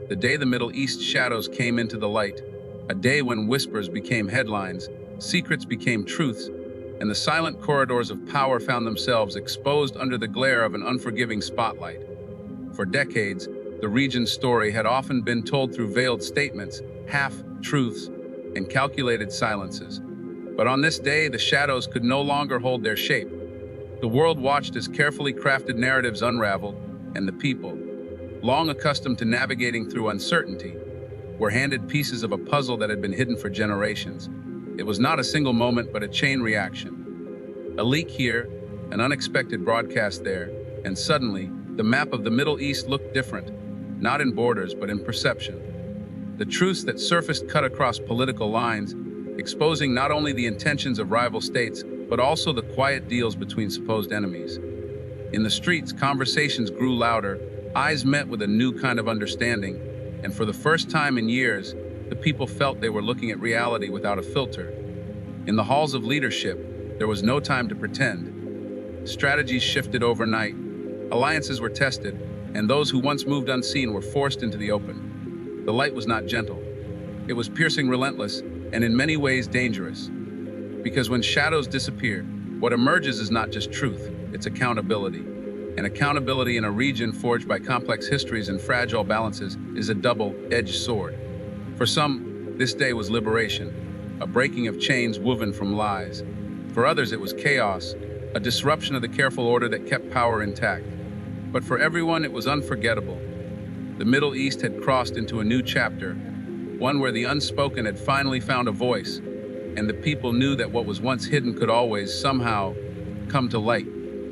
the day the Middle East shadows came into the light, a day when whispers became headlines, secrets became truths, and the silent corridors of power found themselves exposed under the glare of an unforgiving spotlight. For decades, the region's story had often been told through veiled statements, half-truths, and calculated silences. But on this day, the shadows could no longer hold their shape. The world watched as carefully crafted narratives unraveled, and the people, long accustomed to navigating through uncertainty, were handed pieces of a puzzle that had been hidden for generations. It was not a single moment, but a chain reaction. A leak here, an unexpected broadcast there, and suddenly, the map of the Middle East looked different, not in borders, but in perception. The truths that surfaced cut across political lines, exposing not only the intentions of rival states, but also the quiet deals between supposed enemies. In the streets, conversations grew louder, eyes met with a new kind of understanding, and for the first time in years, the people felt they were looking at reality without a filter. In the halls of leadership, there was no time to pretend. Strategies shifted overnight, alliances were tested, and those who once moved unseen were forced into the open. The light was not gentle. It was piercing, relentless, and in many ways dangerous. Because when shadows disappear, what emerges is not just truth, it's accountability. And accountability in a region forged by complex histories and fragile balances is a double-edged sword. For some, this day was liberation, a breaking of chains woven from lies. For others, it was chaos, a disruption of the careful order that kept power intact. But for everyone, it was unforgettable. The Middle East had crossed into a new chapter, one where the unspoken had finally found a voice, and the people knew that what was once hidden could always, somehow, come to light.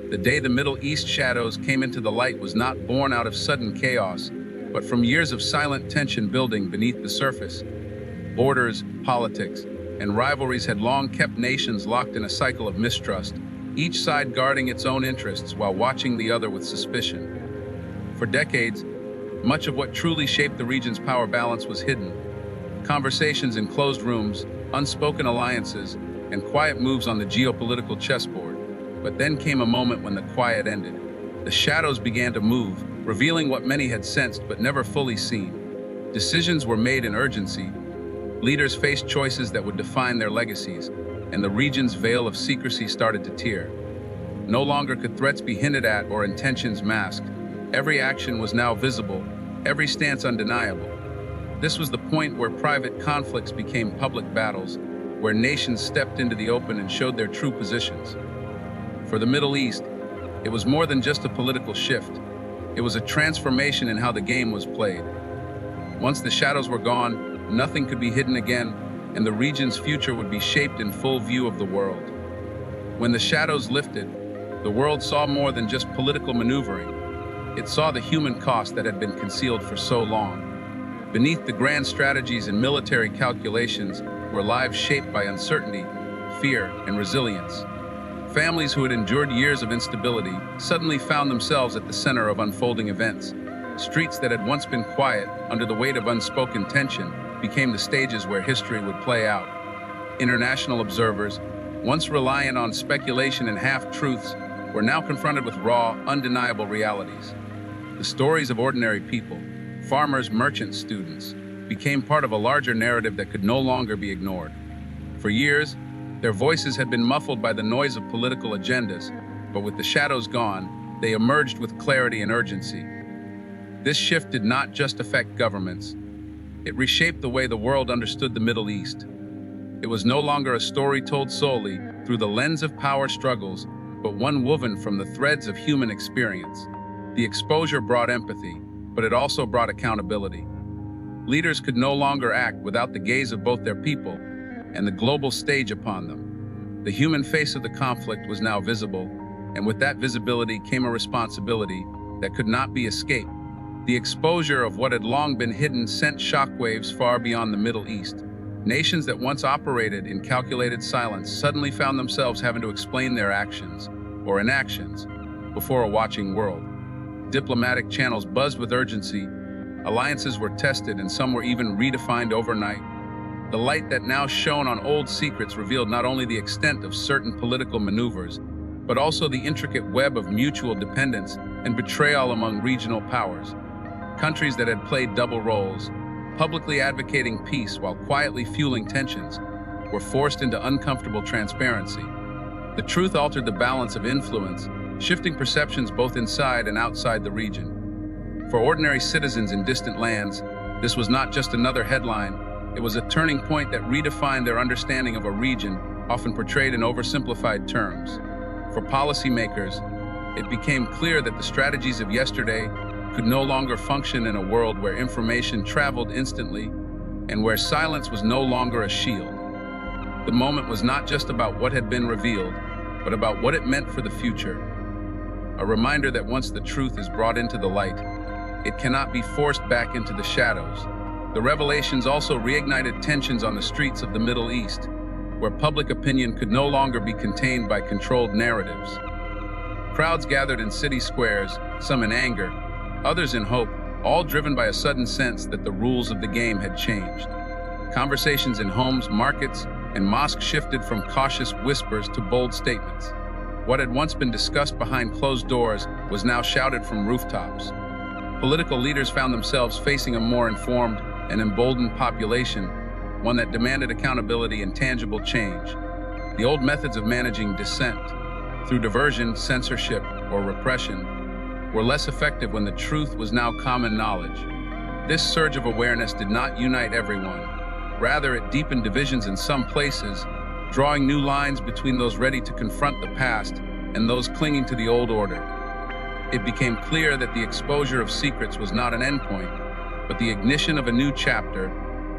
The day the Middle East shadows came into the light was not born out of sudden chaos, but from years of silent tension building beneath the surface. Borders, politics, and rivalries had long kept nations locked in a cycle of mistrust, each side guarding its own interests while watching the other with suspicion. For decades, much of what truly shaped the region's power balance was hidden. Conversations in closed rooms, unspoken alliances, and quiet moves on the geopolitical chessboard. But then came a moment when the quiet ended. The shadows began to move, revealing what many had sensed but never fully seen. Decisions were made in urgency. Leaders faced choices that would define their legacies, and the region's veil of secrecy started to tear. No longer could threats be hinted at or intentions masked. Every action was now visible, every stance undeniable. This was the point where private conflicts became public battles, where nations stepped into the open and showed their true positions. For the Middle East, it was more than just a political shift. It was a transformation in how the game was played. Once the shadows were gone, nothing could be hidden again, and the region's future would be shaped in full view of the world. When the shadows lifted, the world saw more than just political maneuvering. It saw the human cost that had been concealed for so long. Beneath the grand strategies and military calculations were lives shaped by uncertainty, fear, and resilience. Families who had endured years of instability suddenly found themselves at the center of unfolding events. Streets that had once been quiet under the weight of unspoken tension became the stages where history would play out. International observers, once reliant on speculation and half-truths, were now confronted with raw, undeniable realities. The stories of ordinary people, farmers, merchants, students, became part of a larger narrative that could no longer be ignored. For years, their voices had been muffled by the noise of political agendas, but with the shadows gone, they emerged with clarity and urgency. This shift did not just affect governments. It reshaped the way the world understood the Middle East. It was no longer a story told solely through the lens of power struggles, but one woven from the threads of human experience. The exposure brought empathy, but it also brought accountability. Leaders could no longer act without the gaze of both their people and the global stage upon them. The human face of the conflict was now visible, and with that visibility came a responsibility that could not be escaped. The exposure of what had long been hidden sent shockwaves far beyond the Middle East. Nations that once operated in calculated silence suddenly found themselves having to explain their actions, or inactions, before a watching world. Diplomatic channels buzzed with urgency, alliances were tested, and some were even redefined overnight. The light that now shone on old secrets revealed not only the extent of certain political maneuvers, but also the intricate web of mutual dependence and betrayal among regional powers. Countries that had played double roles, publicly advocating peace while quietly fueling tensions, were forced into uncomfortable transparency. The truth altered the balance of influence, shifting perceptions both inside and outside the region. For ordinary citizens in distant lands, this was not just another headline, it was a turning point that redefined their understanding of a region often portrayed in oversimplified terms. For policymakers, it became clear that the strategies of yesterday could no longer function in a world where information traveled instantly and where silence was no longer a shield. The moment was not just about what had been revealed, but about what it meant for the future. A reminder that once the truth is brought into the light, it cannot be forced back into the shadows. The revelations also reignited tensions on the streets of the Middle East, where public opinion could no longer be contained by controlled narratives. Crowds gathered in city squares, some in anger, others in hope, all driven by a sudden sense that the rules of the game had changed. Conversations in homes, markets, and mosques shifted from cautious whispers to bold statements. What had once been discussed behind closed doors was now shouted from rooftops. Political leaders found themselves facing a more informed and emboldened population, one that demanded accountability and tangible change. The old methods of managing dissent, through diversion, censorship, or repression, were less effective when the truth was now common knowledge. This surge of awareness did not unite everyone. Rather, it deepened divisions in some places, drawing new lines between those ready to confront the past and those clinging to the old order. It became clear that the exposure of secrets was not an endpoint, but the ignition of a new chapter,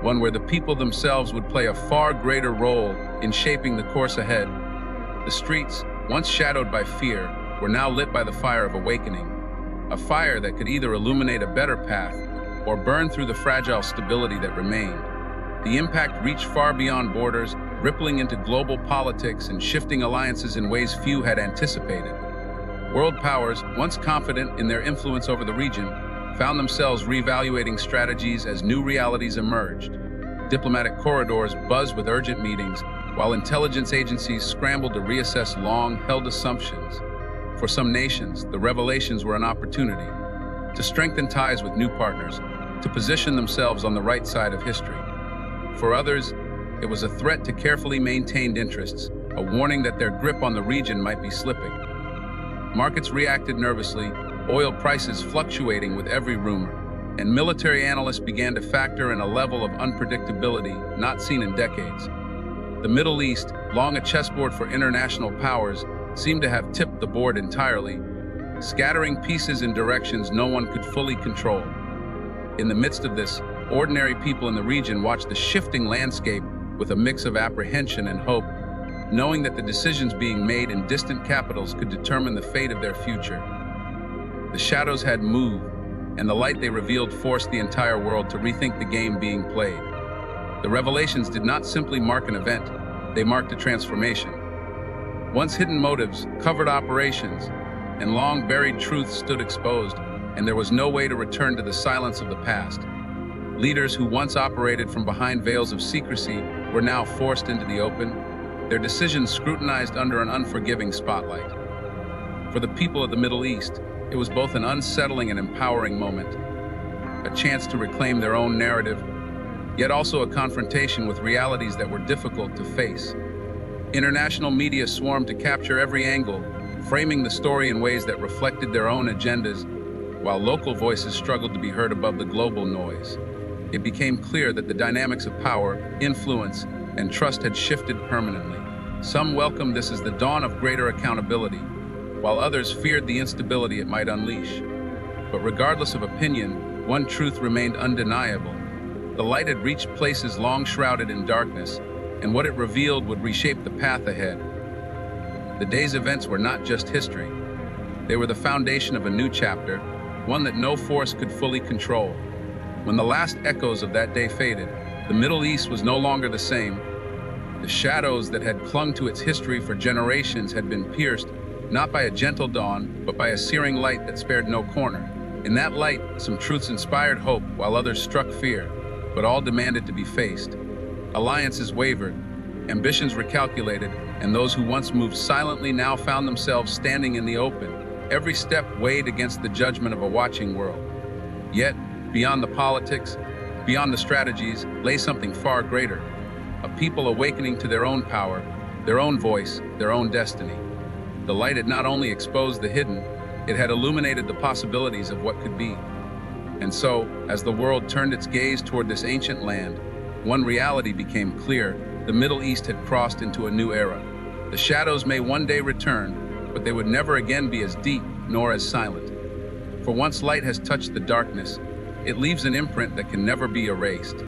one where the people themselves would play a far greater role in shaping the course ahead. The streets, once shadowed by fear, were now lit by the fire of awakening, a fire that could either illuminate a better path or burn through the fragile stability that remained. The impact reached far beyond borders, rippling into global politics and shifting alliances in ways few had anticipated. World powers, once confident in their influence over the region, found themselves reevaluating strategies as new realities emerged. Diplomatic corridors buzzed with urgent meetings, while intelligence agencies scrambled to reassess long-held assumptions. For some nations, the revelations were an opportunity to strengthen ties with new partners, to position themselves on the right side of history. For others, it was a threat to carefully maintained interests, a warning that their grip on the region might be slipping. Markets reacted nervously, oil prices fluctuating with every rumor, and military analysts began to factor in a level of unpredictability not seen in decades. The Middle East, long a chessboard for international powers, seemed to have tipped the board entirely, scattering pieces in directions no one could fully control. In the midst of this, ordinary people in the region watched the shifting landscape with a mix of apprehension and hope, knowing that the decisions being made in distant capitals could determine the fate of their future. The shadows had moved, and the light they revealed forced the entire world to rethink the game being played. The revelations did not simply mark an event, they marked a transformation. Once hidden motives, covered operations, and long-buried truths stood exposed, and there was no way to return to the silence of the past. Leaders who once operated from behind veils of secrecy were now forced into the open, their decisions scrutinized under an unforgiving spotlight. For the people of the Middle East, it was both an unsettling and empowering moment, a chance to reclaim their own narrative, yet also a confrontation with realities that were difficult to face. International media swarmed to capture every angle, framing the story in ways that reflected their own agendas, while local voices struggled to be heard above the global noise. It became clear that the dynamics of power, influence, and trust had shifted permanently. Some welcomed this as the dawn of greater accountability, while others feared the instability it might unleash. But regardless of opinion, one truth remained undeniable. The light had reached places long shrouded in darkness, and what it revealed would reshape the path ahead. The day's events were not just history. They were the foundation of a new chapter, one that no force could fully control. When the last echoes of that day faded, the Middle East was no longer the same. The shadows that had clung to its history for generations had been pierced, not by a gentle dawn, but by a searing light that spared no corner. In that light, some truths inspired hope, while others struck fear, but all demanded to be faced. Alliances wavered, ambitions recalculated, and those who once moved silently now found themselves standing in the open. Every step weighed against the judgment of a watching world. Yet, Beyond the politics, beyond the strategies, lay something far greater. A people awakening to their own power, their own voice, their own destiny. The light had not only exposed the hidden, it had illuminated the possibilities of what could be. And so, as the world turned its gaze toward this ancient land, one reality became clear: the Middle East had crossed into a new era. The shadows may one day return, but they would never again be as deep nor as silent. For once light has touched the darkness, it leaves an imprint that can never be erased.